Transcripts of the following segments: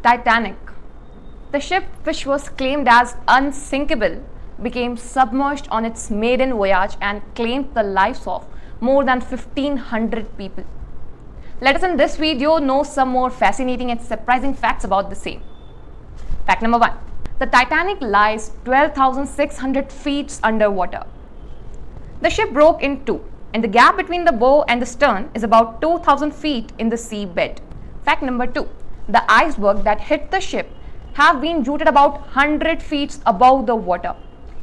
Titanic. The ship, which was claimed as unsinkable, became submerged on its maiden voyage and claimed the lives of more than 1,500 people. Let us in this video know some more fascinating and surprising facts about the same. Fact number 1. The Titanic lies 12,600 feet underwater. The ship broke in two, and the gap between the bow and the stern is about 2,000 feet in the seabed. Fact number 2. The iceberg that hit the ship have been rooted about 100 feet above the water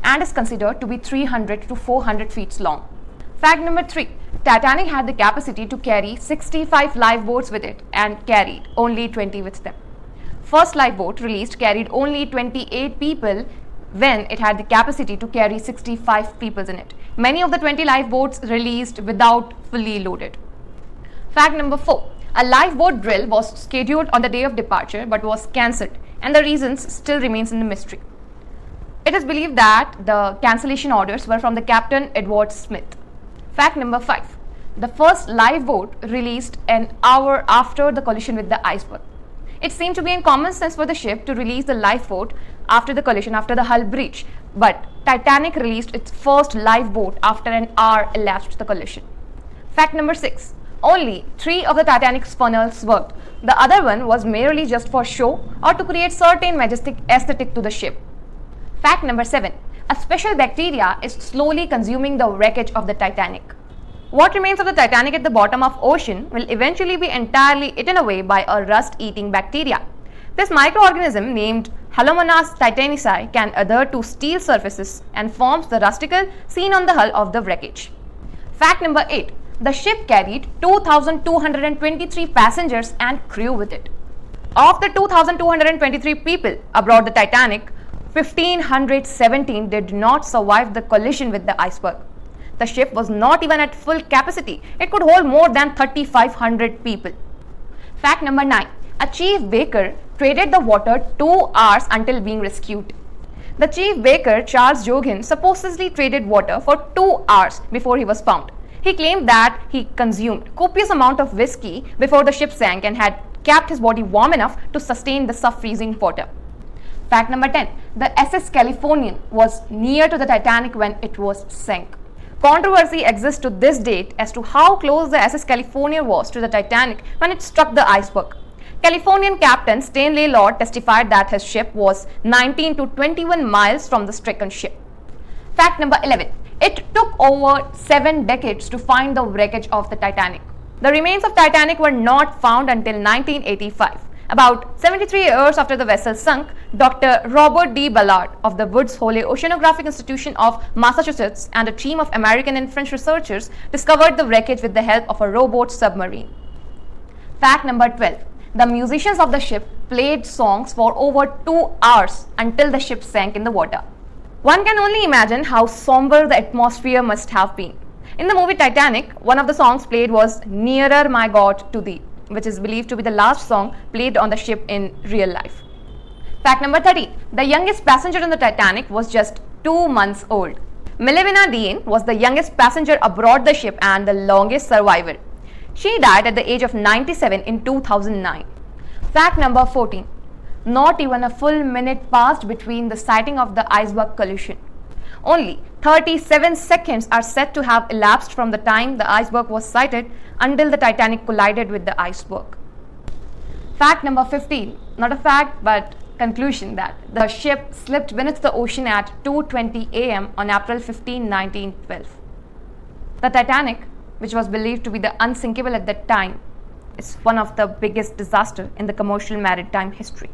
and is considered to be 300 to 400 feet long. Fact number 3. Titanic had the capacity to carry 65 lifeboats with it and carried only 20 with them. First lifeboat released carried only 28 people when it had the capacity to carry 65 people in it. Many of the 20 lifeboats released without fully loaded. Fact number 4. A lifeboat drill was scheduled on the day of departure but was cancelled, and the reasons still remains in the mystery. It is believed that the cancellation orders were from the Captain Edward Smith. Fact number 5. The first lifeboat released an hour after the collision with the iceberg. It seemed to be in common sense for the ship to release the lifeboat after the collision, after the hull breach, but Titanic released its first lifeboat after an hour elapsed the collision. Fact number 6. Only 3 of the Titanic's funnels worked. The other one was merely just for show or to create certain majestic aesthetic to the ship. Fact number 7. A special bacteria is slowly consuming the wreckage of the Titanic. What remains of the Titanic at the bottom of ocean will eventually be entirely eaten away by a rust-eating bacteria. This microorganism named Halomonas titanici can adhere to steel surfaces and forms the rusticle seen on the hull of the wreckage. Fact number 8. The ship carried 2,223 passengers and crew with it. Of the 2,223 people aboard the Titanic, 1,517 did not survive the collision with the iceberg. The ship was not even at full capacity. It could hold more than 3,500 people. Fact number 9. A chief baker traded the water 2 hours until being rescued. The chief baker, Charles Joughin, supposedly traded water for 2 hours before he was found. He claimed that he consumed copious amount of whiskey before the ship sank and had kept his body warm enough to sustain the sub-freezing water. Fact number 10. The SS Californian was near to the Titanic when it was sank. Controversy exists to this date as to how close the SS California was to the Titanic when it struck the iceberg. Californian Captain Stanley Lord testified that his ship was 19 to 21 miles from the stricken ship. Fact number 11. It took over 7 decades to find the wreckage of the Titanic. The remains of Titanic were not found until 1985. About 73 years after the vessel sunk, Dr. Robert D. Ballard of the Woods Hole Oceanographic Institution of Massachusetts and a team of American and French researchers discovered the wreckage with the help of a rowboat submarine. Fact number 12. The musicians of the ship played songs for over 2 hours until the ship sank in the water. One can only imagine how somber the atmosphere must have been. In the movie Titanic, one of the songs played was Nearer My God to Thee, which is believed to be the last song played on the ship in real life. Fact number 13. The youngest passenger on the Titanic was just 2 months old. Melvina Dean was the youngest passenger aboard the ship and the longest survivor. She died at the age of 97 in 2009. Fact number 14. Not even a full minute passed between the sighting of the iceberg collision. Only 37 seconds are said to have elapsed from the time the iceberg was sighted until the Titanic collided with the iceberg. Fact number 15. Not a fact but conclusion that the ship slipped beneath the ocean at 2:20 a.m. on April 15, 1912. The Titanic, which was believed to be the unsinkable at that time, is one of the biggest disasters in the commercial maritime history.